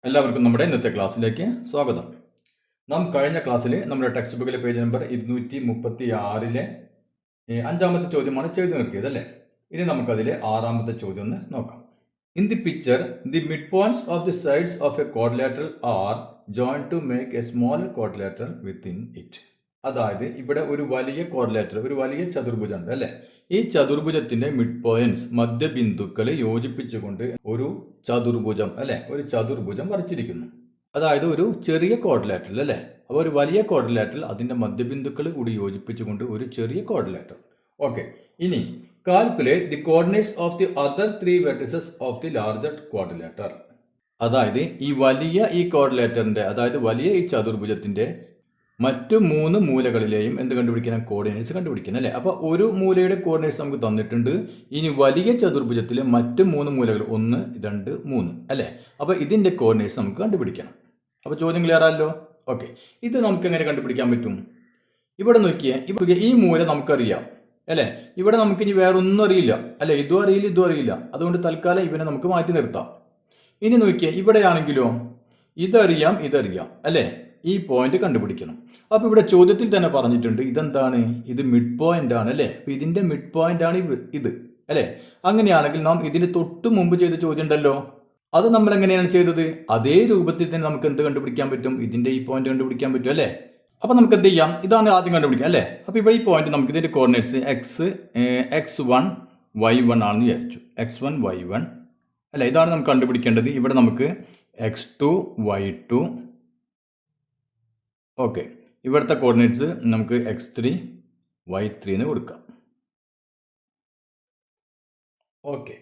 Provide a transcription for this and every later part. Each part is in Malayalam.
എല്ലാവർക്കും നമ്മുടെ ഇന്നത്തെ ക്ലാസ്സിലേക്ക് സ്വാഗതം. നാം കഴിഞ്ഞ ക്ലാസ്സിൽ നമ്മുടെ ടെക്സ്റ്റ് ബുക്കിലെ പേജ് നമ്പർ 236 അഞ്ചാമത്തെ ചോദ്യമാണ് ചെയ്തു നിർത്തിയത് അല്ലേ. ഇനി നമുക്കതിലെ ആറാമത്തെ ചോദ്യം ഒന്ന് നോക്കാം. In the picture the mid points of the sides of a quadrilateral are join to make a small quadrilateral within it. അതായത് ഇവിടെ ഒരു വലിയ ക്വാഡ്രിലാറ്റർ, ഒരു വലിയ ചതുർഭുജം ഉണ്ട് അല്ലേ. ഈ ചതുർഭുജത്തിന്റെ മിഡ് പോയിന്റ്സ്, മധ്യബിന്ദുക്കളെ യോജിപ്പിച്ചുകൊണ്ട് ഒരു ചതുർഭുജം അല്ലെ, ഒരു ചതുർഭുജം വരച്ചിരിക്കുന്നു. അതായത് ഒരു ചെറിയ ക്വാഡ്രിലാറ്ററൽ അല്ലേ. അപ്പോൾ ഒരു വലിയ ക്വാഡ്രിലാറ്ററൽ അതിന്റെ മധ്യബിന്ദുക്കൾ കൂടി യോജിപ്പിച്ചുകൊണ്ട് ഒരു ചെറിയ ക്വാഡ്രിലാറ്റർ. ഓക്കെ, ഇനി calculate the coordinates of the other 3 vertices of the larger ക്വാഡ്രിലാറ്റർ. അതായത് ഈ ക്വാഡ്രിലാറ്ററിന്റെ, അതായത് വലിയ ഈ ചതുർഭുജത്തിന്റെ മറ്റു 3 മൂലകളിലെയും എന്ത് കണ്ടുപിടിക്കണം? കോർഡിനേറ്റ്സ് കണ്ടുപിടിക്കണം അല്ലേ. അപ്പോൾ ഒരു മൂലയുടെ കോർഡിനേറ്റ്സ് നമുക്ക് തന്നിട്ടുണ്ട്. ഇനി വലിയ ചതുർഭുജത്തിലെ മറ്റു 3 മൂലകൾ 1, 2, 3 അല്ലേ. അപ്പോൾ ഇതിന്റെ കോർഡിനേറ്റ്സ് നമുക്ക് കണ്ടുപിടിക്കണം. അപ്പോൾ ചോദ്യം ക്ലിയർ ആണല്ലോ. ഓക്കെ, ഇത് നമുക്ക് എങ്ങനെ കണ്ടുപിടിക്കാൻ പറ്റും? ഇവിടെ നോക്കിയേ, ഈ മൂല നമുക്കറിയാം അല്ലേ. ഇവിടെ നമുക്ക് ഇനി വേറെ ഒന്നും അറിയില്ല അല്ലെ. ഇതും അറിയില്ല. അതുകൊണ്ട് തൽക്കാലം ഇവനെ നമുക്ക് മാറ്റി നിർത്താം. ഇനി നോക്കിയേ, ഇവിടെയാണെങ്കിലോ ഇതറിയാം അല്ലേ. ഈ പോയിന്റ് കണ്ടുപിടിക്കണം. അപ്പോൾ ഇവിടെ ചോദ്യത്തിൽ തന്നെ പറഞ്ഞിട്ടുണ്ട് ഇതെന്താണ്? ഇത് മിഡ് പോയിന്റ് ആണ് അല്ലേ. അപ്പോൾ ഇതിന്റെ മിഡ് പോയിന്റ് ആണ് ഇത് അല്ലേ. അങ്ങനെയാണെങ്കിൽ നാം ഇതിന് തൊട്ട് മുമ്പ് ചെയ്ത ചോദ്യം ഉണ്ടല്ലോ, അത് നമ്മൾ എങ്ങനെയാണ് ചെയ്തത്? അതേ രൂപത്തിൽ തന്നെ നമുക്ക് എന്ത് കണ്ടുപിടിക്കാൻ പറ്റും? ഇതിന്റെ ഈ പോയിന്റ് കണ്ടുപിടിക്കാൻ പറ്റും അല്ലേ. അപ്പോൾ നമുക്ക് എന്ത് ചെയ്യാം? ഇതാണ് ആദ്യം കണ്ടുപിടിക്കാം അല്ലേ. അപ്പോൾ ഇവിടെ ഈ പോയിന്റ് നമുക്ക് ഇതിന്റെ കോർഡിനേറ്റ്സ് x1 y1 ആണെന്ന് വിചാരിച്ചു. x1 y1 അല്ലേ. ഇതാണ് നമുക്ക് കണ്ടുപിടിക്കേണ്ടത്. ഇവിടെ നമുക്ക് x2 y2. ഓക്കെ, ഇവിടുത്തെ കോർഡിനേറ്റ്സ് നമുക്ക് x3 y3 എന്ന് കൊടുക്കാം. ഓക്കെ,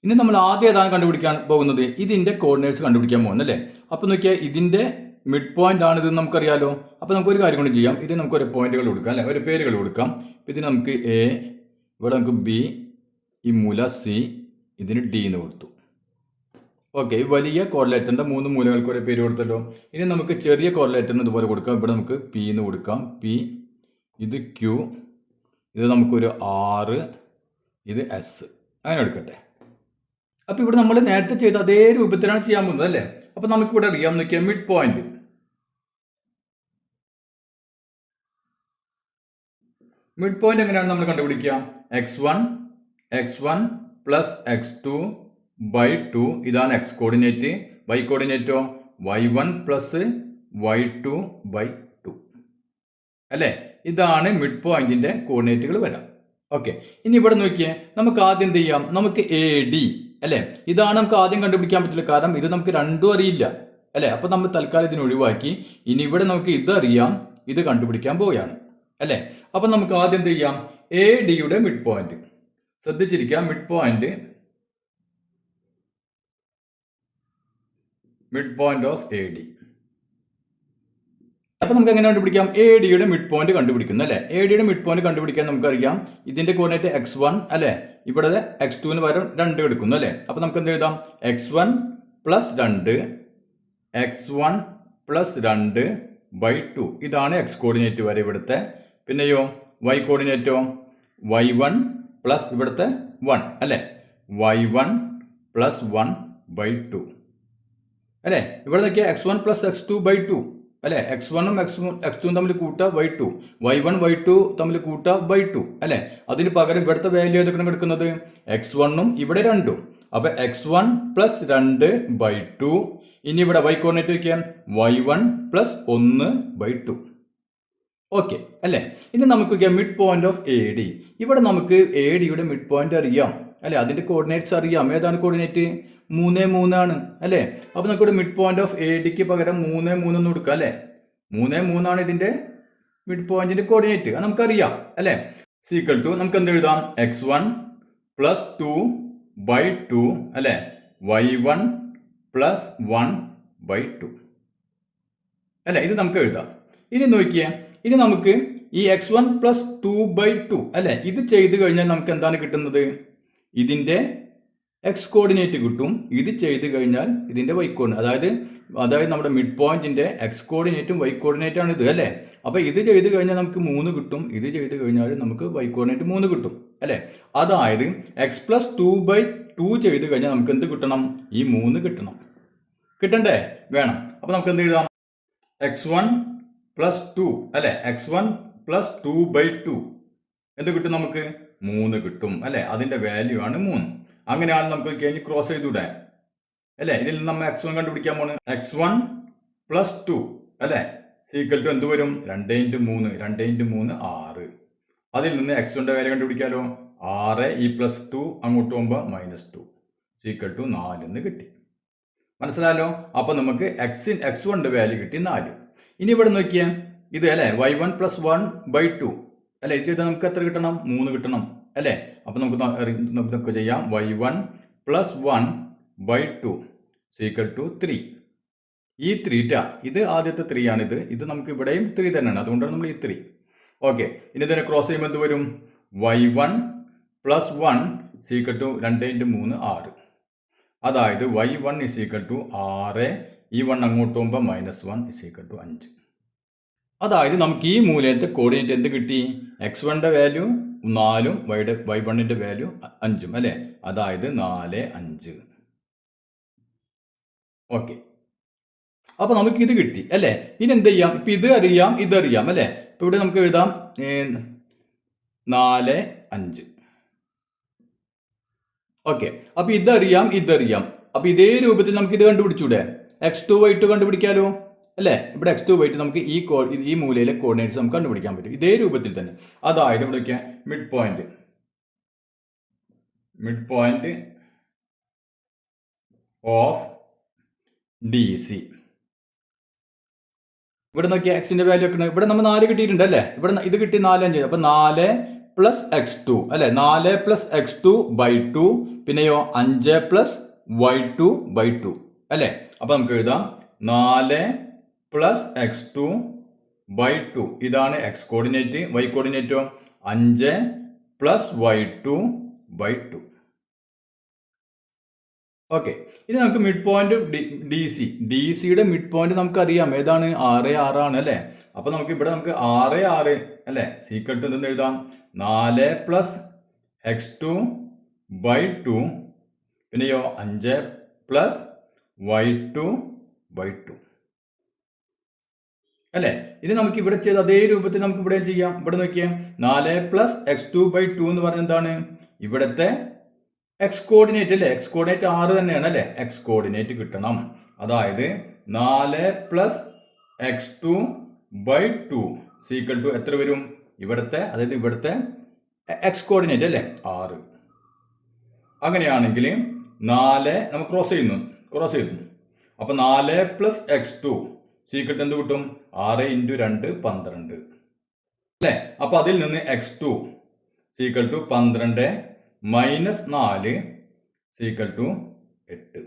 ഇനി നമ്മൾ ആദ്യം ഏതാണ് കണ്ടുപിടിക്കാൻ പോകുന്നത്? ഇതിന്റെ കോർഡിനേറ്റ്സ് കണ്ടുപിടിക്കാൻ പോകുന്നത് അല്ലേ. അപ്പോൾ നോക്കിയാൽ ഇതിന്റെ മിഡ് പോയിന്റ് ആണ് ഇത് നമുക്കറിയാലോ. അപ്പോൾ നമുക്കൊരു കാര്യം കൊണ്ട് ചെയ്യാം. ഇതിന് നമുക്ക് ഒരു പോയിന്റുകൾ കൊടുക്കാം അല്ലേ, ഒരു പേരുകൾ കൊടുക്കാം. ഇതിന് നമുക്ക് A, ഇവിടെ നമുക്ക് B, ഈ മൂല C, ഇതിന് D എന്ന് കൊടുത്തു. ഓക്കെ, വലിയ കോർഡിലേറ്ററിന്റെ 3 മൂലകൾക്ക് ഒരു പേര് കൊടുത്തല്ലോ. ഇനി നമുക്ക് ചെറിയ കോർഡിലേറ്ററിന് ഇതുപോലെ കൊടുക്കാം. ഇവിടെ നമുക്ക് P എന്ന് കൊടുക്കാം. P, ഇത് Q, ഇത് നമുക്കൊരു R, ഇത് S, അങ്ങനെ എടുക്കട്ടെ. അപ്പോൾ ഇവിടെ നമ്മൾ നേരത്തെ ചെയ്ത അതേ രൂപത്തിലാണ് ചെയ്യാൻ പോകുന്നത് അല്ലേ. അപ്പോൾ നമുക്കിവിടെ അറിയാം, നോക്കിയാൽ മിഡ് പോയിന്റ്. മിഡ് പോയിന്റ് എങ്ങനെയാണ് നമ്മൾ കണ്ടുപിടിക്കുക? x1 പ്ലസ് x2 ബൈ 2, ഇതാണ് x കോർഡിനേറ്റ്. y കോർഡിനേറ്റോ y1 പ്ലസ് y2 ബൈ 2 അല്ലേ. ഇതാണ് മിഡ് പോയിന്റിന്റെ കോർഡിനേറ്റുകൾ വരാം. ഓക്കെ, ഇനി ഇവിടെ നോക്കിയേ, നമുക്ക് ആദ്യം എന്ത് ചെയ്യാം? നമുക്ക് AD അല്ലേ, ഇതാണ് നമുക്ക് ആദ്യം കണ്ടുപിടിക്കാൻ പറ്റില്ല. കാരണം ഇത് നമുക്ക് രണ്ടും അറിയില്ല അല്ലേ. അപ്പോൾ നമ്മൾ തൽക്കാലം ഇതിന് ഒഴിവാക്കി. ഇനി ഇവിടെ നമുക്ക് ഇതറിയാം, ഇത് കണ്ടുപിടിക്കാൻ പോവുകയാണ് അല്ലേ. അപ്പോൾ നമുക്ക് ആദ്യം എന്ത് ചെയ്യാം? ADയുടെ മിഡ് പോയിന്റ് ശ്രദ്ധിച്ചിരിക്കാം. Mid point of AD. അപ്പോൾ നമുക്ക് എങ്ങനെ കണ്ടുപിടിക്കാം? ADയുടെ മിഡ് പോയിന്റ് കണ്ടുപിടിക്കുന്നു അല്ലേ. ADയുടെ മിഡ് പോയിന്റ് കണ്ടുപിടിക്കാൻ നമുക്കറിയാം ഇതിന്റെ കോർഡിനേറ്റ് x1 അല്ലേ. ഇവിടെ x2 പകരം 2 എടുക്കുന്നു അല്ലേ. അപ്പോൾ നമുക്ക് എന്ത് എഴുതാം? x1 പ്ലസ് 2 ബൈ 2, ഇതാണ് x കോർഡിനേറ്റ് വരെ ഇവിടുത്തെ. പിന്നെയോ y കോർഡിനേറ്റോ y1 പ്ലസ് ഇവിടുത്തെ 1 അല്ലേ. y1 പ്ലസ് 1 ബൈ 2 അല്ലേ. ഇവിടെ നോക്കിയാൽ x1 പ്ലസ് x2 ബൈ 2 അല്ലേ. x1ഉം x2 തമ്മിൽ കൂട്ടുക ബൈ 2, y1 y2 തമ്മിൽ കൂട്ടുക ബൈ 2 അല്ലേ. അതിന് പകരം ഇവിടുത്തെ വാല്യൂ ഏതൊക്കെയാണ് എടുക്കുന്നത്? x1ഉം ഇവിടെ 2ഉം. അപ്പൊ x1 പ്ലസ് 2 ബൈ 2. ഇനി ഇവിടെ y കോർഡിനേറ്റ് വയ്ക്കാം y1 പ്ലസ് 1 ബൈ 2. ഓക്കെ അല്ലേ. ഇനി നമുക്ക് മിഡ് പോയിന്റ് ഓഫ് AD. ഇവിടെ നമുക്ക് ADയുടെ മിഡ് പോയിന്റ് അറിയാം അല്ലെ. അതിന്റെ കോർഡിനേറ്റ്സ് അറിയാം. ഏതാണ് കോർഡിനേറ്റ്? 3, 3 ആണ് അല്ലേ. അപ്പോൾ നമുക്കിവിടെ മിഡ് പോയിന്റ് ഓഫ് ADക്ക് പകരം 3, 3 എന്ന് കൊടുക്കാം അല്ലേ. 3, 3 ആണ് ഇതിന്റെ മിഡ് പോയിന്റിന്റെ കോർഡിനേറ്റ്, അത് നമുക്കറിയാം അല്ലേ. സീക്വൽ ടു നമുക്ക് എന്ത് എഴുതാം? x1 പ്ലസ് 2 ബൈ 2 അല്ലേ. y1 പ്ലസ് 1 ബൈ 2 അല്ലേ. ഇത് നമുക്ക് എഴുതാം. ഇനി നോക്കിയേ, ഇനി നമുക്ക് ഈ x1 പ്ലസ് 2 ബൈ 2 അല്ലേ, ഇത് ചെയ്ത് കഴിഞ്ഞാൽ നമുക്ക് എന്താണ് കിട്ടുന്നത്? ഇതിന്റെ x കോർഡിനേറ്റ് കിട്ടും. ഇത് ചെയ്ത് കഴിഞ്ഞാൽ ഇതിന്റെ y കോർഡിനേറ്റ്, അതായത് നമ്മുടെ മിഡ് പോയിന്റിന്റെ x കോർഡിനേറ്റും y കോർഡിനേറ്റും ആണ് ഇത് അല്ലേ. അപ്പോൾ ഇത് ചെയ്ത് കഴിഞ്ഞാൽ നമുക്ക് 3 കിട്ടും. ഇത് ചെയ്ത് കഴിഞ്ഞാൽ നമുക്ക് y കോർഡിനേറ്റ് 3 കിട്ടും അല്ലേ. അതായത് x പ്ലസ് 2 ബൈ 2 ചെയ്ത് കഴിഞ്ഞാൽ നമുക്ക് എന്ത് കിട്ടണം? ഈ 3 കിട്ടണം. കിട്ടണ്ടേ? വേണം. അപ്പോൾ നമുക്ക് എന്ത് എഴുതാം? x1 പ്ലസ് 2 അല്ലേ, x1 പ്ലസ് 2/2 എന്ത് കിട്ടും? നമുക്ക് 3 കിട്ടും അല്ലേ. അതിന്റെ വാല്യൂ ആണ് 3. അങ്ങനെയാണ് നമുക്ക് കഴിഞ്ഞ് ക്രോസ് ചെയ്തൂടെ അല്ലേ. ഇതിൽ നിന്ന് നമ്മൾ x1 കണ്ടുപിടിക്കാൻ പോണ്. x1 പ്ലസ് 2 അല്ലേ സീക്വൽ ടു എന്ത് വരും? 2 × 3 2 × 3 6. അതിൽ നിന്ന് x1ന്റെ വാല്യൂ കണ്ടുപിടിക്കാലോ. 6 ഈ പ്ലസ് 2 അങ്ങോട്ട് പോകുമ്പോൾ -2 സീക്വൽ ടു 4 എന്ന് കിട്ടി. മനസ്സിലായല്ലോ? അപ്പൊ നമുക്ക് x1ന്റെ വാല്യൂ കിട്ടി 4. ഇനി ഇവിടെ നോക്കിയാൽ ഇത് അല്ലേ y1 പ്ലസ് 1/2 അല്ലെ. ഇത് ചെയ്താൽ നമുക്ക് എത്ര കിട്ടണം? 3 കിട്ടണം അല്ലേ. അപ്പൊ നമുക്ക് ചെയ്യാം. y1 plus 1/2 equal to 3. ഈ 3 ഇത് ആദ്യത്തെ 3 ആണ്. ഇത് നമുക്ക് ഇവിടെയും 3 തന്നെയാണ്, അതുകൊണ്ടാണ് നമ്മൾ ഈ 3. ഓക്കെ. ഇനി ഇതിനെ ക്രോസ് ചെയ്യുമ്പോൾ എന്ത് വരും? y1 plus 1 equal to 2 × 3 6. അതായത് y1 ഇസ് ഈക്വൽ ടു 6. ഈ 1 അങ്ങോട്ട് പോകുമ്പോൾ -1 ഇസ് ഈക്വൽ ടു 5. അതായത് നമുക്ക് ഈ മൂലത്തെ കോർഡിനേറ്റ് എന്ത് കിട്ടി? x1ന്റെ വാല്യൂ 4ഉം y1ന്റെ വാല്യൂ 5ഉം അല്ലേ. അതായത് 4 5. ഓക്കെ. അപ്പൊ നമുക്ക് ഇത് കിട്ടി അല്ലേ. ഇനി എന്ത് ചെയ്യാം? ഇപ്പൊ ഇതറിയാം അല്ലേ. ഇപ്പൊ ഇവിടെ നമുക്ക് എഴുതാം 4 5. ഓക്കെ. അപ്പൊ ഇതറിയാം. അപ്പൊ ഇതേ രൂപത്തിൽ നമുക്ക് ഇത് കണ്ടുപിടിച്ചൂടെ? x2 y2 കണ്ടുപിടിക്കാലോ അല്ലേ. ഇവിടെ x2 y2 നമുക്ക് ഈ മൂലയിലെ കോർഡിനേറ്റ്സ് നമുക്ക് കണ്ടുപിടിക്കാൻ പറ്റും ഇതേ രൂപത്തിൽ തന്നെ. അതായത് ഇവിടെ മിഡ് പോയിന്റ് ഓഫ് DC. ഇവിടെ നോക്കിയാൽ എക്സിന്റെ വാല്യൂ ഒക്കെ ഇവിടെ നമ്മൾ 4 കിട്ടിയിട്ടുണ്ട് അല്ലേ. ഇവിടെ ഇത് കിട്ടി 4 5. അപ്പൊ 4 പ്ലസ് x2 അല്ലെ. 4 പ്ലസ് x2/2 പിന്നെയോ 5 പ്ലസ് y2/2 അല്ലെ. അപ്പൊ നമുക്ക് എഴുതാം 4 പ്ലസ് x2/2. ഇതാണ് x coordinate. y കോർഡിനേറ്റോ 5 plus y2/2. Okay. ഇനി നമുക്ക് മിഡ് പോയിന്റ് DCയുടെ മിഡ് പോയിന്റ് നമുക്ക് അറിയാം. ഏതാണ്? 6 6 ആണ് അല്ലേ. അപ്പൊ നമുക്ക് ഇവിടെ 6 6 അല്ലെ സീക്വൽ ടു എന്തെന്ന് എഴുതാം? 4 പ്ലസ് x2/2 പിന്നെയോ 5 പ്ലസ് y2/2 അല്ലെ. ഇനി നമുക്ക് ഇവിടെ ചെയ്ത് അതേ രൂപത്തിൽ നമുക്ക് ഇവിടെ ചെയ്യാം. ഇവിടെ നോക്കിയേ 4 പ്ലസ് x2/2 എന്ന് പറഞ്ഞ എന്താണ്? ഇവിടത്തെ x കോർഡിനേറ്റ് അല്ലേ. x കോർഡിനേറ്റ് 6 തന്നെയാണ് അല്ലേ. x കോർഡിനേറ്റ് കിട്ടണം. അതായത് 4 പ്ലസ് x2/2 സീക്വൽ ടു എത്ര വരും? അതായത് ഇവിടുത്തെ x കോർഡിനേറ്റ് അല്ലേ 6. അങ്ങനെയാണെങ്കിൽ 4 നമുക്ക് ക്രോസ് ചെയ്യുന്നു. അപ്പൊ 4 പ്ലസ് x2 സീക്വൽ ടു എന്ത് കിട്ടും? 6 × 2 12 അല്ലേ. അപ്പൊ അതിൽ നിന്ന് x2 is equal to 12 minus 4 is equal to 8.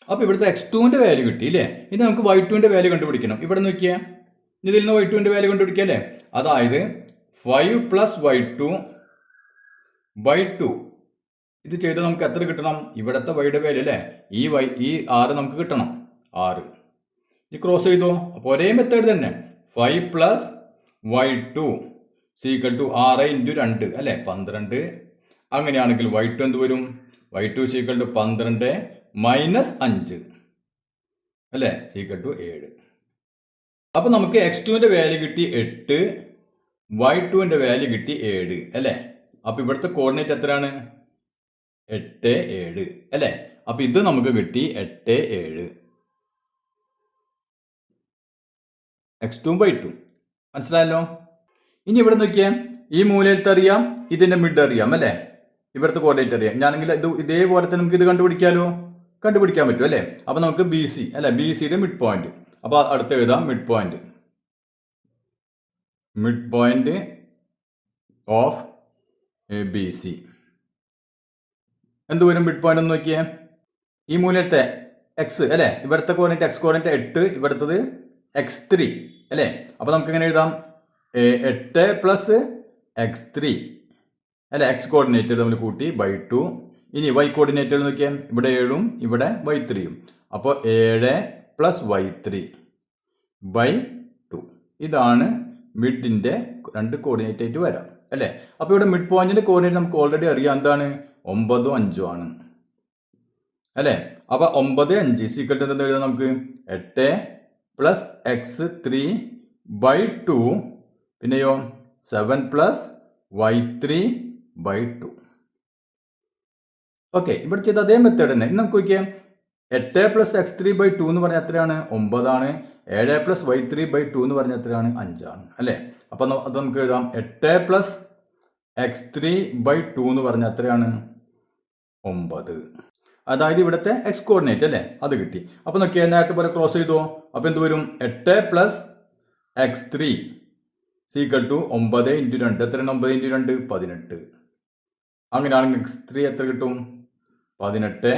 അപ്പൊ ഇവിടുത്തെ x2ന്റെ വാല്യൂ കിട്ടി അല്ലേ. ഇനി നമുക്ക് y2ന്റെ വാല്യൂ കണ്ടുപിടിക്കണം. ഇവിടെ നോക്കിയാൽ ഇതിൽ നിന്ന് y2ന്റെ വാല്യൂ കണ്ടുപിടിക്കുക അല്ലേ. അതായത് 5 പ്ലസ് y2/2 ഇത് ചെയ്താൽ നമുക്ക് എത്ര കിട്ടണം? ഇവിടത്തെ y യുടെ വാല്യൂ അല്ലേ. ഈ 6 നമുക്ക് കിട്ടണം. 6 ഈ ക്രോസ് ചെയ്തോ. അപ്പൊ ഒരേ മെത്തേഡ് തന്നെ. 5 പ്ലസ് y2 സീക്വൽ ടു 6 × 2 അല്ലെ 12. അങ്ങനെയാണെങ്കിൽ y2 എന്ത് വരും? y2 സീക്വൽ ടു 12 മൈനസ് 5 അല്ലെ സീക്വൽ ടു 7. അപ്പൊ നമുക്ക് x2ന്റെ വാല്യൂ കിട്ടി 8, y2ന്റെ വാല്യൂ കിട്ടി 7 അല്ലെ. അപ്പൊ ഇവിടുത്തെ കോർഡിനേറ്റ് എത്രയാണ്? 8 7 അല്ലെ. അപ്പൊ ഇത് നമുക്ക് കിട്ടി 8 7 x2 y2. മനസ്സിലായല്ലോ? ഇനി ഇവിടെ നോക്കിയേ ഈ മൂലയിലത്തെ അറിയാം, ഇതിന്റെ മിഡ് അറിയാം അല്ലെ. ഇവിടുത്തെ കോർഡിനേറ്റ് അറിയാം. ഞാനെങ്കിൽ ഇതേപോലെ തന്നെ നമുക്ക് ഇത് കണ്ടുപിടിക്കാൻ പറ്റും അല്ലെ. അപ്പൊ നമുക്ക് BC അല്ലെ, BCയുടെ മിഡ് പോയിന്റ്. അപ്പൊ അടുത്ത് എഴുതാം മിഡ് പോയിന്റ് ഓഫ് BC എന്ത് വരും? മിഡ് പോയിന്റ് ഒന്ന് നോക്കിയേ. ഈ മൂലത്തെ x അല്ലെ, ഇവിടുത്തെ കോർഡിനേറ്റ് x കോർഡിനേറ്റ് 8, ഇവിടുത്തത് x3 അല്ലെ. അപ്പൊ നമുക്ക് എങ്ങനെ എഴുതാം? 8 പ്ലസ് x3 അല്ലെ. x കോർഡിനേറ്റ് നമ്മൾ കൂട്ടി /2. ഇനി y കോർഡിനേറ്റ് നോക്കിയാൽ ഇവിടെ 7ഉം ഇവിടെ y3യും. അപ്പോൾ 7 പ്ലസ് y3/2. ഇതാണ് മിഡിന്റെ 2 കോർഡിനേറ്റ് ആയിട്ട് വരാം അല്ലെ. അപ്പോൾ ഇവിടെ മിഡ് പോയിന്റിന്റെ കോർഡിനേറ്റ് നമുക്ക് ഓൾറെഡി അറിയാം. എന്താണ്? 9ഉം 5ഉം ആണ് അല്ലെ. അപ്പോൾ 9 5 സീക്വൽ എന്താ എഴുതാം നമുക്ക് 8 പ്ലസ് x3/2 പിന്നെയോ 7 പ്ലസ് y3/2. ഓക്കെ, ഇവിടെ ചെയ്ത അതേ മെത്തേഡ് തന്നെ. ഇനി നമുക്ക് നോക്കിയാൽ 8 പ്ലസ് x3/2 എന്ന് പറഞ്ഞാൽ എത്രയാണ്? 9 ആണ്. 7 പ്ലസ് y3/2 എന്ന് പറഞ്ഞാൽ എത്രയാണ്? 5 ആണ് അല്ലേ? അപ്പം അത് നമുക്ക് എഴുതാം 8 പ്ലസ് x3/2 എന്ന് പറഞ്ഞാൽ എത്രയാണ്? 9. അതായത് ഇവിടുത്തെ എക്സ് കോർഡിനേറ്റ് അല്ലേ, അത് കിട്ടി. അപ്പോൾ നോക്കിയാൽ നേരത്തെ പോലെ ക്രോസ് ചെയ്തോ. അപ്പോൾ എന്ത് വരും? 8 plus x3 equal to 9 into 2 എത്രയാണ്? 9 ഇൻറ്റു 2 18. അങ്ങനെയാണെങ്കിൽ x3 എത്ര കിട്ടും? 18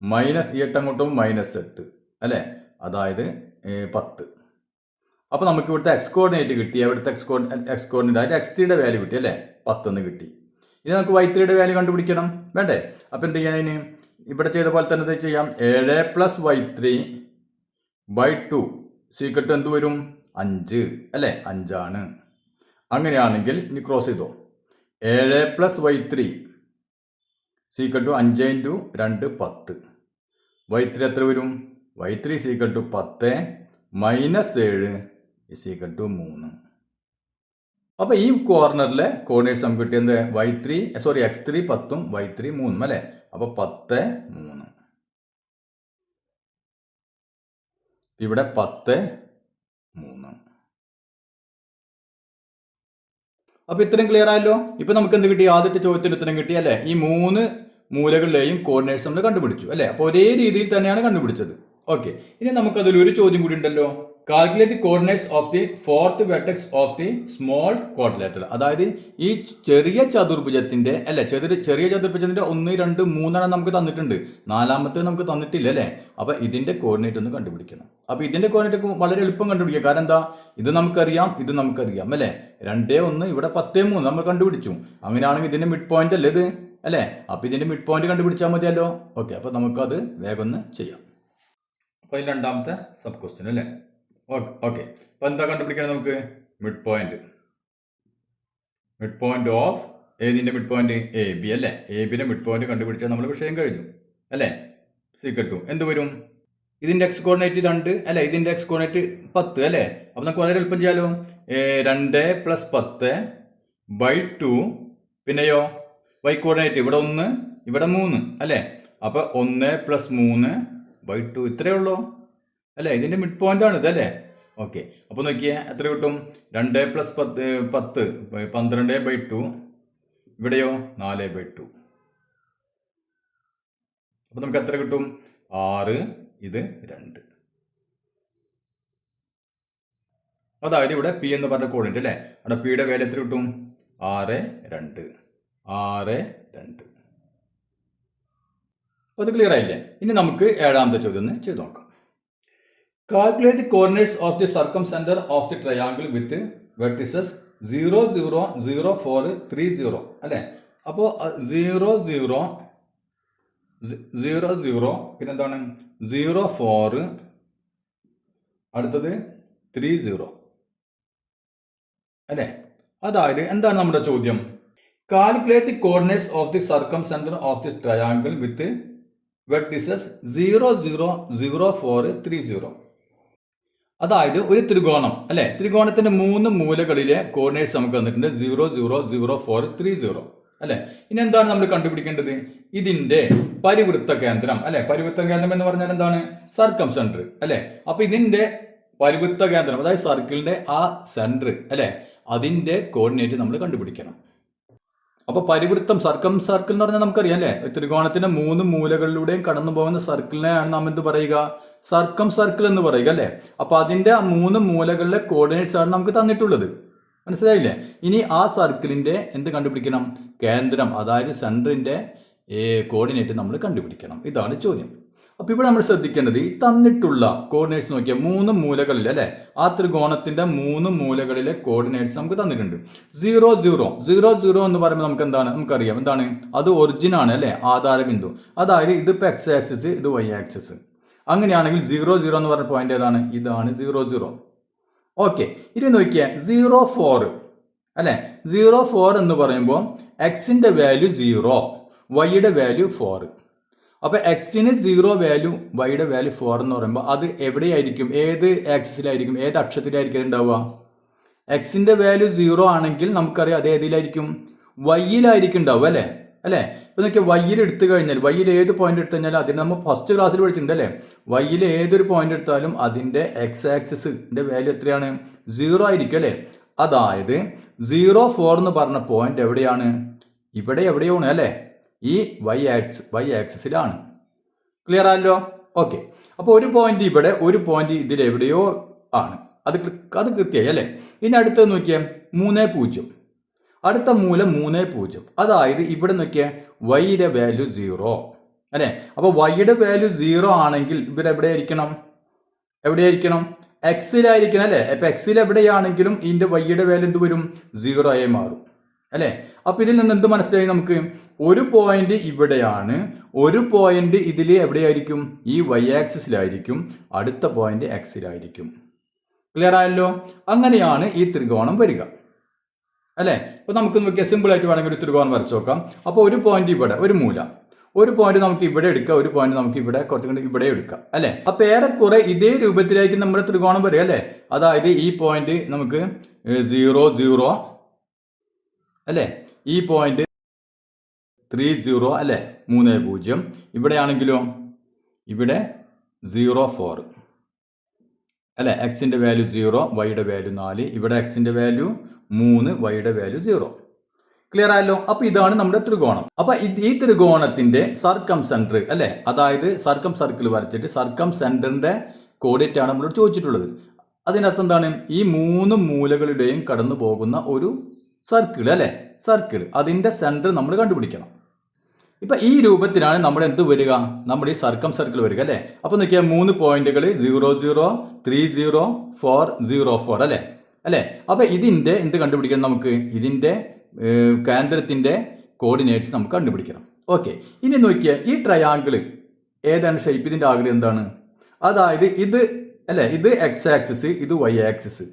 മൈനസ് ഈ 8 അങ്ങോട്ടും -8 അല്ലേ, അതായത് 10. അപ്പോൾ നമുക്ക് ഇവിടുത്തെ എക്സ് കോർഡിനേറ്റ് കിട്ടി. ഇവിടുത്തെ എക്സ് കോർഡിനേറ്റ് അതായത് x3യുടെ വാല്യൂ കിട്ടി അല്ലേ, 10 എന്ന് കിട്ടി. ഇനി നമുക്ക് y3യുടെ വാല്യൂ കണ്ടുപിടിക്കണം വേണ്ടേ? അപ്പോൾ എന്ത് ചെയ്യാൻ? ഇനി ഇവിടെ ചെയ്ത പോലെ തന്നെ എന്ത് ചെയ്യാം? 7 പ്ലസ് y3/2 സീക്വൽ ടു എന്ത് വരും? 5 അല്ലേ, 5 ആണ്. അങ്ങനെയാണെങ്കിൽ ഇനി ക്രോസ് ചെയ്തോ. 7 plus y3 is equal to 5 into 2 10. y3 എത്ര വരും? y3 is equal to 10 minus 7 is equal to 3. അപ്പോൾ ഈ കോർണറിലെ കോർഡിനേറ്റ്സ് നമുക്ക് കിട്ടിയത് x3 10ഉം y3 3ഉം അല്ലേ. അപ്പോൾ 10 3. ഇവിടെ 10 3. അപ്പോൾ ഇത്രയും ക്ലിയർ ആയല്ലോ. ഇപ്പം നമുക്ക് എന്ത് കിട്ടി? ആദ്യത്തെ ചോദ്യത്തിന് ഉത്തരം കിട്ടി അല്ലേ. ഈ 3 മൂലകളിലെയും കോർഡിനേറ്റ്സ് നമ്മൾ കണ്ടുപിടിച്ചു അല്ലേ. അപ്പോൾ ഒരേ രീതിയിൽ തന്നെയാണ് കണ്ടുപിടിച്ചത്. ഓക്കെ, ഇനി നമുക്കതിൽ ഒരു ചോദ്യം കൂടി ഉണ്ടല്ലോ. Calculate the coordinates of the fourth vertex of the small quadrilateral. അതായത് ഈ ചെറിയ ചതുർഭുജത്തിന്റെ അല്ലെ, ചെറിയ ചതുർഭുജത്തിന്റെ 1 2 3 നമുക്ക് തന്നിട്ടുണ്ട്. 4ാമത്തെ നമുക്ക് തന്നിട്ടില്ല അല്ലേ. അപ്പോൾ ഇതിന്റെ കോർഡിനേറ്റ് ഒന്ന് കണ്ടുപിടിക്കണം. അപ്പോൾ ഇതിന്റെ കോർഡിനേറ്റ് വളരെ എളുപ്പം കണ്ടുപിടിക്കുക. കാരണം എന്താ? ഇത് നമുക്കറിയാം, ഇത് നമുക്കറിയാം അല്ലേ. 2 1 ഇവിടെ 10 3 നമ്മൾ കണ്ടുപിടിച്ചു. അങ്ങനെയാണെങ്കിൽ ഇതിന്റെ മിഡ് പോയിന്റ് അല്ലേ ഇത് അല്ലേ. അപ്പോൾ ഇതിന്റെ മിഡ് പോയിന്റ് കണ്ടുപിടിച്ചാൽ മതിയല്ലോ. ഓക്കെ, അപ്പോൾ നമുക്കത് വേഗം ഒന്ന് ചെയ്യാം. അപ്പോൾ ഈ രണ്ടാമത്തെ സബ് ക്വസ്റ്റ്യൻ അല്ലേ. ഓക്കെ, അപ്പോൾ എന്താ കണ്ടുപിടിക്കണം നമുക്ക്? മിഡ് പോയിന്റ് ഓഫ് ഏതിൻ്റെ മിഡ് പോയിന്റ്? എ ബി അല്ലേ. എ ബിയുടെ മിഡ് പോയിന്റ് കണ്ടുപിടിച്ചാൽ നമ്മൾ വിഷയം കഴിഞ്ഞു അല്ലേ. സീക്വൽ ടു എന്ത് വരും? ഇതിൻ്റെ എക്സ് കോർഡിനേറ്റ് 2 അല്ലേ, ഇതിൻ്റെ എക്സ് കോർഡിനേറ്റ് 10 അല്ലേ. അപ്പോൾ നമുക്ക് വളരെ എളുപ്പം ചെയ്യാലോ. 2 പ്ലസ് 10/2 പിന്നെയോ വൈ കോർഡിനേറ്റ് ഇവിടെ 1 ഇവിടെ 3 അല്ലേ. അപ്പോൾ 1 പ്ലസ് 3/2 ഇത്രയേ ഉള്ളൂ അല്ലേ. ഇതിൻ്റെ മിഡ് പോയിന്റ് ആണ് ഇതല്ലേ. ഓക്കെ, അപ്പോൾ നോക്കിയേ എത്ര കിട്ടും? 2 പ്ലസ് 10 12/2 ഇവിടെയോ 4/2. അപ്പോൾ നമുക്ക് എത്ര കിട്ടും? 6 ഇത് 2. അതായത് ഇവിടെ പി എന്ന് പറഞ്ഞ കോർഡിനേറ്റ് അല്ലേ. അവിടെ പിയുടെ വാല്യൂ എത്ര കിട്ടും? 6 2. അപ്പോൾ അത് ക്ലിയർ ആയില്ലേ. ഇനി നമുക്ക് 7ാമത്തെ ചോദ്യം ഒന്ന് ചെയ്ത് നോക്കാം. Calculate the coordinates of the circumcentre of the triangle with vertices 0 0 0 4 3 0 അല്ലേ. അപ്പോൾ 0 0 0 0 പിന്നെന്താണ് 0 4 അടുത്തത് 3 0 അല്ലേ. അതായത് എന്താണ് നമ്മുടെ ചോദ്യം? Calculate the coordinates of the circumcentre of this triangle with vertices 0 0 0 4 3 0. അതായത് ഒരു ത്രികോണം അല്ലെ, ത്രികോണത്തിന്റെ 3 മൂലകളിലെ കോർഡിനേറ്റ്സ് നമുക്ക് തന്നിട്ടുണ്ട് 0 0 0 4 3 0 അല്ലെ. ഇനി എന്താണ് നമ്മൾ കണ്ടുപിടിക്കേണ്ടത്? ഇതിന്റെ പരിവൃത്ത കേന്ദ്രം അല്ലെ. പരിവൃത്ത കേന്ദ്രം എന്ന് പറഞ്ഞാൽ എന്താണ്? സർക്കംസെന്റർ അല്ലെ. അപ്പൊ ഇതിന്റെ പരിവൃത്ത കേന്ദ്രം അതായത് സർക്കിളിന്റെ ആ സെന്റർ അല്ലെ, അതിന്റെ കോർഡിനേറ്റ് നമ്മൾ കണ്ടുപിടിക്കണം. അപ്പോൾ പരിവൃത്തം സർക്കിൾ എന്ന് പറഞ്ഞാൽ നമുക്കറിയാം അല്ലേ. ത്രികോണത്തിന്റെ 3 മൂലകളിലൂടെയും കടന്നു പോകുന്ന സർക്കിളിനെയാണ് നാം എന്ത് പറയുക? സർക്കിൾ എന്ന് പറയുക അല്ലേ. അപ്പോൾ അതിന്റെ ആ 3 മൂലകളിലെ കോർഡിനേറ്റ്സ് ആണ് നമുക്ക് തന്നിട്ടുള്ളത്. മനസ്സിലായില്ലേ? ഇനി ആ സർക്കിളിന്റെ എന്ത് കണ്ടുപിടിക്കണം? കേന്ദ്രം അതായത് സെന്ററിന്റെ കോർഡിനേറ്റ് നമ്മൾ കണ്ടുപിടിക്കണം. ഇതാണ് ചോദ്യം. അപ്പോൾ ഇവിടെ നമ്മൾ ശ്രദ്ധിക്കേണ്ടത് ഈ തന്നിട്ടുള്ള കോർഡിനേറ്റ്സ് നോക്കിയാൽ 3 മൂലകളിൽ അല്ലേ, ആ ത്രികോണത്തിന്റെ 3 മൂലകളിലെ കോർഡിനേറ്റ്സ് നമുക്ക് തന്നിട്ടുണ്ട്. 0 0 0 0 എന്ന് പറയുമ്പോൾ നമുക്ക് എന്താണ്? നമുക്കറിയാം എന്താണ്? അത് ഒറിജിൻ ആണ് അല്ലേ, ആധാരബിന്ദു. അതായത് ഇതിപ്പോൾ എക്സ് ആക്സിസ്, ഇത് വൈ ആക്സിസ്. അങ്ങനെയാണെങ്കിൽ 0 0 എന്ന് പറഞ്ഞ പോയിന്റ് ഏതാണ്? ഇതാണ് 0 0. ഓക്കെ, ഇനി നോക്കിയാൽ 0 4 അല്ലെ. 0 4 എന്ന് പറയുമ്പോൾ എക്സിന്റെ വാല്യൂ 0, വൈയുടെ വാല്യൂ 4. അപ്പോൾ എക്സിന് 0 വാല്യൂ വൈയുടെ വാല്യൂ 4 എന്ന് പറയുമ്പോൾ അത് എവിടെയായിരിക്കും, ഏത് ആക്സിസിലായിരിക്കും, ഏത് അക്ഷത്തിലായിരിക്കും ഉണ്ടാവുക? എക്സിൻ്റെ വാല്യൂ 0 ആണെങ്കിൽ നമുക്കറിയാം അത് ഏതിലായിരിക്കും, വൈയിലായിരിക്കും ഉണ്ടാവുക അല്ലേ. അല്ലേ, ഇപ്പോൾ നോക്കിയാൽ വൈയിൽ എടുത്തു കഴിഞ്ഞാൽ, വൈയിൽ ഏത് പോയിന്റ് എടുത്തു കഴിഞ്ഞാൽ അതിന് നമ്മൾ ഫസ്റ്റ് ക്ലാസ്സിൽ പഠിച്ചിട്ടുണ്ട് അല്ലേ, വൈയിൽ ഏതൊരു പോയിന്റ് എടുത്താലും അതിൻ്റെ എക്സ് ആക്സിസിൻ്റെ വാല്യൂ എത്രയാണ്, 0 ആയിരിക്കും അല്ലേ. അതായത് 0, 4 എന്ന് പറഞ്ഞ പോയിന്റ് എവിടെയാണ്, ഇവിടെ എവിടെയാണ് അല്ലേ, ഈ വൈ ആക്സിസിലാണ്. ക്ലിയർ ആണല്ലോ. ഓക്കെ, അപ്പോൾ ഒരു പോയിന്റ് ഇവിടെ, ഒരു പോയിന്റ് ഇതിൽ എവിടെയോ ആണ്, അത് കൃത്യമായി അല്ലേ. ഇനി അടുത്തത് നോക്കിയാൽ 3, 0, അടുത്ത മൂലം 3, 0. അതായത് ഇവിടെ നോക്കിയാൽ വൈയുടെ വാല്യൂ 0 അല്ലേ. അപ്പോൾ വൈയുടെ വാല്യൂ 0 ആണെങ്കിൽ ഇവിടെ എവിടെയായിരിക്കണം, എക്സിലായിരിക്കണം അല്ലേ. അപ്പോൾ എക്സിൽ എവിടെയാണെങ്കിലും ഇതിൻ്റെ വൈയുടെ വാല്യൂ എന്ത് വരും, 0 ആയി മാറും അല്ലേ. അപ്പോൾ ഇതിൽ നിന്ന് എന്ത് മനസ്സിലായി നമുക്ക്, ഒരു പോയിന്റ് ഇവിടെയാണ്, ഒരു പോയിന്റ് ഇതിൽ എവിടെയായിരിക്കും, ഈ വൈ ആക്സിസിലായിരിക്കും, അടുത്ത പോയിന്റ് എക്സിലായിരിക്കും. ക്ലിയർ ആയല്ലോ. അങ്ങനെയാണ് ഈ ത്രികോണം വരിക അല്ലേ. ഇപ്പോൾ നമുക്ക് നോക്കിയാൽ സിമ്പിളായിട്ട് വേണമെങ്കിൽ ഒരു ത്രികോണം വരച്ച് നോക്കാം. അപ്പോൾ ഒരു പോയിന്റ് ഇവിടെ, ഒരു മൂല, ഒരു പോയിന്റ് നമുക്ക് ഇവിടെ എടുക്കാം, ഒരു പോയിന്റ് നമുക്ക് ഇവിടെ കുറച്ചും കൂടി ഇവിടെ എടുക്കാം അല്ലേ. അപ്പോൾ ഏറെക്കുറെ ഇതേ രൂപത്തിലായിരിക്കും നമ്മുടെ ത്രികോണം വരിക അല്ലേ. അതായത് ഈ പോയിന്റ് നമുക്ക് 0, 0 അല്ലേ, ഈ പോയിന്റ് 3, 0 അല്ലേ, 3, 0. ഇവിടെയാണെങ്കിലോ ഇവിടെ 0, 4 അല്ലേ, എക്സിൻ്റെ വാല്യൂ 0, വൈയുടെ വാല്യൂ 4, ഇവിടെ എക്സിൻ്റെ വാല്യൂ 3, വൈയുടെ വാല്യൂ 0. ക്ലിയർ ആയല്ലോ. അപ്പോൾ ഇതാണ് നമ്മുടെ ത്രികോണം. അപ്പോൾ ഈ ത്രികോണത്തിന്റെ സർക്കം സെന്റർ അല്ലേ, അതായത് സർക്കം സർക്കിൾ വരച്ചിട്ട് സർക്കം സെന്ററിന്റെ കോർഡിനേറ്റ് ആണ് നമ്മളോട് ചോദിച്ചിട്ടുള്ളത്. അതിനർത്ഥം എന്താണ്, ഈ 3 മൂലകളുടെയും കടന്നു പോകുന്ന ഒരു സർക്കിൾ അല്ലേ, സർക്കിൾ, അതിന്റെ സെന്റർ നമ്മൾ കണ്ടുപിടിക്കണം. ഇപ്പം ഈ രൂപത്തിലാണ് നമ്മുടെ എന്ത് വരിക, നമ്മുടെ ഈ സർക്കം സർക്കിൾ വരിക അല്ലേ. അപ്പോൾ നോക്കിയാൽ 3 പോയിന്റുകൾ 0, 0, 3, 0, 4, 0, 4 അല്ലേ. അപ്പോൾ ഇതിൻ്റെ എന്ത് കണ്ടുപിടിക്കണം, നമുക്ക് ഇതിൻ്റെ കേന്ദ്രത്തിൻ്റെ കോർഡിനേറ്റ്സ് നമുക്ക് കണ്ടുപിടിക്കണം. ഓക്കെ, ഇനി നോക്കിയാൽ ഈ ട്രയാങ്കിൾ ഏതാണ് ഷേപ്പ്, ഇതിൻ്റെ ആകൃതി എന്താണ്, അതായത് ഇത് അല്ലേ, ഇത് എക്സ് ആക്സിസ്, ഇത് വൈ ആക്സിസ്.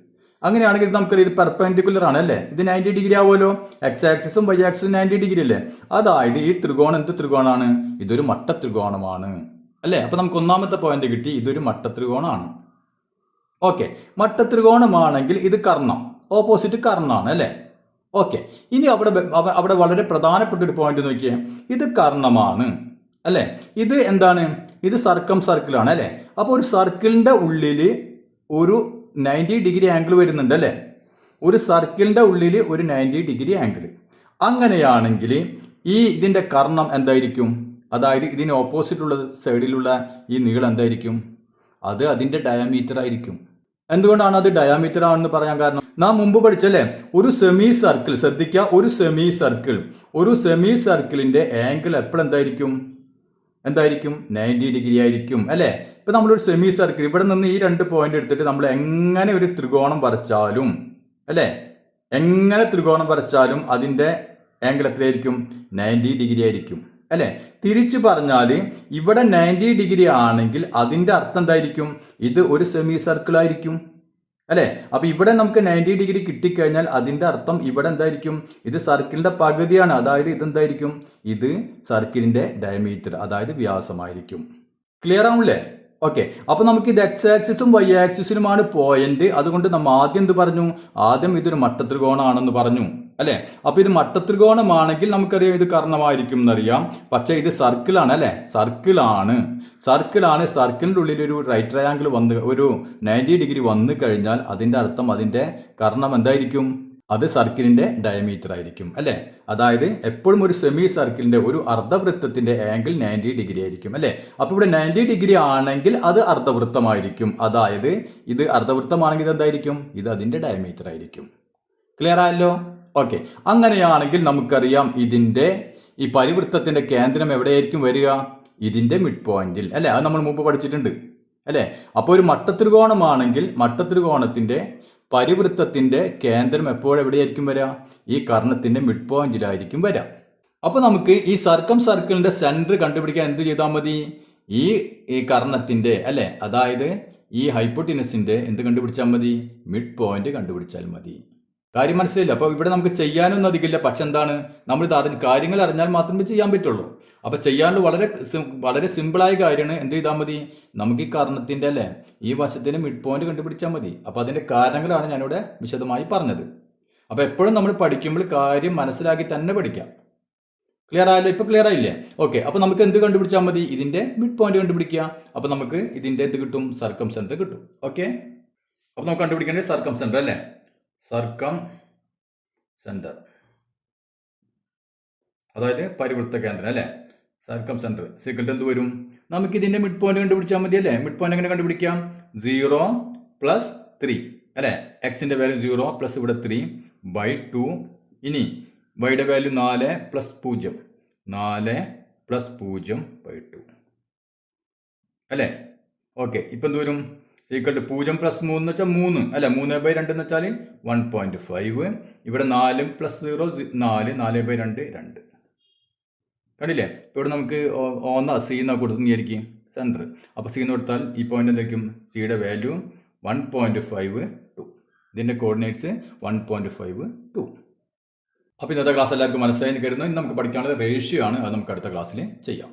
അങ്ങനെയാണെങ്കിൽ ഇത് നമുക്കറിയാം ഇത് പെർപെൻഡിക്കുലർ ആണ് അല്ലേ, ഇത് 90 ഡിഗ്രി ആവുമല്ലോ, എക്സ് ആക്സിസും വൈ ആക്സിസും 90 ഡിഗ്രി അല്ലേ. അതായത് ഈ ത്രികോണം എന്ത് ത്രികോണമാണ്, ഇതൊരു മട്ട ത്രികോണമാണ് അല്ലേ. അപ്പോൾ നമുക്ക് ഒന്നാമത്തെ പോയിന്റ് കിട്ടി, ഇതൊരു മട്ട ത്രികോണമാണ്. ഓക്കെ, മട്ട ത്രികോണമാണെങ്കിൽ ഇത് കർണം, ഓപ്പോസിറ്റ് കർണാണ് അല്ലേ. ഓക്കെ, ഇനി അവിടെ വളരെ പ്രധാനപ്പെട്ട ഒരു പോയിന്റ് നോക്കിയേ, ഇത് കർണമാണ് അല്ലേ, ഇത് എന്താണ്, ഇത് സർക്കം സർക്കിളാണ് അല്ലേ. അപ്പോൾ ഒരു സർക്കിളിൻ്റെ ഉള്ളിൽ ഒരു 90 ഡിഗ്രി ആംഗിൾ വരുന്നുണ്ട് അല്ലേ, ഒരു സർക്കിളിൻ്റെ ഉള്ളിൽ ഒരു 90 ഡിഗ്രി ആംഗിൾ. അങ്ങനെയാണെങ്കിൽ ഇതിൻ്റെ കർണം എന്തായിരിക്കും, അതായത് ഇതിന് ഓപ്പോസിറ്റുള്ള സൈഡിലുള്ള ഈ നീളം എന്തായിരിക്കും, അത് അതിൻ്റെ ഡയമീറ്റർ ആയിരിക്കും. എന്തുകൊണ്ടാണ് അത് ഡയമീറ്റർ ആണെന്ന് പറയാൻ കാരണം, നാം മുമ്പ് പഠിച്ചല്ലേ, ഒരു സെമി സർക്കിൾ, ശ്രദ്ധിക്കുക, ഒരു സെമി സർക്കിളിൻ്റെ ആംഗിൾ എപ്പോഴും എന്തായിരിക്കും 90 ഡിഗ്രി ആയിരിക്കും അല്ലേ. ഇപ്പം നമ്മളൊരു സെമി സർക്കിൾ ഇവിടെ നിന്ന് ഈ 2 പോയിന്റ് എടുത്തിട്ട് നമ്മൾ എങ്ങനെ ഒരു ത്രികോണം വരച്ചാലും അല്ലേ, എങ്ങനെ ത്രികോണം വരച്ചാലും അതിൻ്റെ ആംഗിൾ എത്രയായിരിക്കും, 90 ഡിഗ്രി ആയിരിക്കും അല്ലേ. തിരിച്ചു പറഞ്ഞാൽ ഇവിടെ 90 ഡിഗ്രി ആണെങ്കിൽ അതിൻ്റെ അർത്ഥം എന്തായിരിക്കും, ഇത് ഒരു സെമി സർക്കിൾ ആയിരിക്കും അല്ലേ. അപ്പോൾ ഇവിടെ നമുക്ക് 90 ഡിഗ്രി കിട്ടിക്കഴിഞ്ഞാൽ അതിൻ്റെ അർത്ഥം ഇവിടെ എന്തായിരിക്കും, ഇത് സർക്കിളിൻ്റെ പകുതിയാണ്, അതായത് ഇതെന്തായിരിക്കും, ഇത് സർക്കിളിൻ്റെ ഡയമീറ്റർ, അതായത് വ്യാസമായിരിക്കും. ക്ലിയർ ആവുന്നില്ലേ. ഓക്കെ, അപ്പോൾ നമുക്ക് ഇത് എക്സ് ആക്സിസും വൈ ആക്സിസിലുമാണ് പോയിന്റ്. അതുകൊണ്ട് നമ്മൾ ആദ്യം എന്ത് പറഞ്ഞു, ആദ്യം ഇതൊരു മട്ടത്രികോണമാണെന്ന് പറഞ്ഞു അല്ലേ. അപ്പോൾ ഇത് മട്ടത്രികോണമാണെങ്കിൽ നമുക്കറിയാം ഇത് കർണമായിരിക്കും എന്നറിയാം. പക്ഷേ ഇത് സർക്കിളാണ് അല്ലേ, സർക്കിളിൻ്റെ ഉള്ളിൽ ഒരു റൈറ്റ് ട്രയാങ്കിൾ ഒരു 90 ഡിഗ്രി വന്നു കഴിഞ്ഞാൽ അതിൻ്റെ അർത്ഥം അതിൻ്റെ കർണം എന്തായിരിക്കും, അത് സർക്കിളിൻ്റെ ഡയമീറ്റർ ആയിരിക്കും അല്ലേ. അതായത് എപ്പോഴും ഒരു സെമി സർക്കിളിൻ്റെ ഒരു അർദ്ധവൃത്തത്തിൻ്റെ ആംഗിൾ 90 ഡിഗ്രി ആയിരിക്കും അല്ലേ. അപ്പോൾ ഇവിടെ 90 ഡിഗ്രി ആണെങ്കിൽ അത് അർദ്ധവൃത്തമായിരിക്കും, അതായത് ഇത് അർദ്ധവൃത്തമാണെങ്കിൽ ഇത് എന്തായിരിക്കും, ഇത് അതിൻ്റെ ഡയമീറ്റർ ആയിരിക്കും. ക്ലിയർ ആയല്ലോ. ഓക്കെ, അങ്ങനെയാണെങ്കിൽ നമുക്കറിയാം ഇതിൻ്റെ ഈ പരിവൃത്തത്തിൻ്റെ കേന്ദ്രം എവിടെയായിരിക്കും വരിക, ഇതിൻ്റെ മിഡ് പോയിന്റിൽ അല്ലേ. അത് നമ്മൾ മുമ്പ് പഠിച്ചിട്ടുണ്ട് അല്ലേ. അപ്പോൾ ഒരു മട്ടത്രികോണമാണെങ്കിൽ മട്ടത്രികോണത്തിൻ്റെ പരിവൃത്തത്തിൻ്റെ കേന്ദ്രം എപ്പോഴെവിടെയായിരിക്കും വരിക, ഈ കർണത്തിൻ്റെ മിഡ് പോയിന്റിലായിരിക്കും വരിക. അപ്പോൾ നമുക്ക് ഈ സർക്കിളിൻ്റെ സെൻറ്റർ കണ്ടുപിടിക്കാൻ എന്ത് ചെയ്താൽ മതി, ഈ കർണത്തിൻ്റെ അല്ലേ, അതായത് ഈ ഹൈപ്പോട്ടിനസിൻ്റെ എന്ത് കണ്ടുപിടിച്ചാൽ മതി, മിഡ് പോയിന്റ് കണ്ടുപിടിച്ചാൽ മതി. കാര്യം മനസ്സിലായില്ല. അപ്പോൾ ഇവിടെ നമുക്ക് ചെയ്യാനൊന്നും അധികമില്ല. പക്ഷെ എന്താണ്, നമ്മളിത് കാര്യങ്ങൾ അറിഞ്ഞാൽ മാത്രമേ ചെയ്യാൻ പറ്റുള്ളൂ. അപ്പോൾ ചെയ്യാനുള്ള വളരെ സിമ്പിളായ കാര്യമാണ്. എന്ത് ചെയ്താൽ മതി, നമുക്ക് ഈ കർണത്തിൻ്റെ അല്ലേ ഈ വശത്തിന് മിഡ് പോയിന്റ് കണ്ടുപിടിച്ചാൽ മതി. അപ്പോൾ അതിൻ്റെ കാരണങ്ങളാണ് ഞാനിവിടെ വിശദമായി പറഞ്ഞത്. അപ്പോൾ എപ്പോഴും നമ്മൾ പഠിക്കുമ്പോൾ കാര്യം മനസ്സിലാക്കി തന്നെ പഠിക്കാം. ക്ലിയർ ആയല്ലോ? ഇപ്പോൾ ക്ലിയർ ആയില്ലേ? ഓക്കെ. അപ്പോൾ നമുക്ക് എന്ത് കണ്ടുപിടിച്ചാൽ മതി, ഇതിൻ്റെ മിഡ് പോയിന്റ് കണ്ടുപിടിക്കുക. അപ്പോൾ നമുക്ക് ഇതിൻ്റെ എന്ത് കിട്ടും, സർക്കം സെൻറ്റർ കിട്ടും. ഓക്കെ. അപ്പോൾ നമുക്ക് കണ്ടുപിടിക്കേണ്ടത് സർക്കം സെൻറ്റർ അല്ലേ, സർക്കം സെൻറ്റർ, അതായത് പരിവൃത്ത കേന്ദ്രം അല്ലേ, സർക്കം സെൻറ്റർ സീക്വൽ എന്ത് വരും, നമുക്ക് ഇതിൻ്റെ മിഡ് പോയിന്റ് കണ്ടുപിടിച്ചാൽ മതി അല്ലേ. മിഡ് പോയിന്റ് എങ്ങനെ കണ്ടുപിടിക്കാം, 0 + 3 അല്ലേ, എക്സിൻ്റെ വാല്യൂ 0 പ്ലസ് ഇവിടെ 3/2. ഇനി വൈയുടെ വാല്യൂ 4 + 0, 4 + 0/2 അല്ലേ. ഓക്കെ. ഇപ്പം എന്ത് വരും, സീക്വൽ 0 + 3 എന്ന് വെച്ചാൽ 3 അല്ല, 3/2 എന്ന് വെച്ചാൽ 1.5. ഇവിടെ 4 + 0 4, 4/2 2. കണ്ടില്ലേ? ഇപ്പോൾ ഇവിടെ നമുക്ക് സി എന്നാ കൊടുത്തുകയായിരിക്കും സെൻറ്റർ. അപ്പോൾ സി എന്ന് കൊടുത്താൽ ഈ പോയിന്റ് എന്തായിരിക്കും, സിയുടെ വാല്യൂ 1.52. ഇതിൻ്റെ കോർഡിനേറ്റ്സ് 1.52. അപ്പോൾ ഇന്നത്തെ ക്ലാസ് എല്ലാവർക്കും മനസ്സിലായി കരുതുന്നു. ഇന്ന് നമുക്ക് പഠിക്കാനുള്ളത് റേഷ്യോ ആണ്. അത് നമുക്ക് അടുത്ത ക്ലാസ്സിൽ ചെയ്യാം.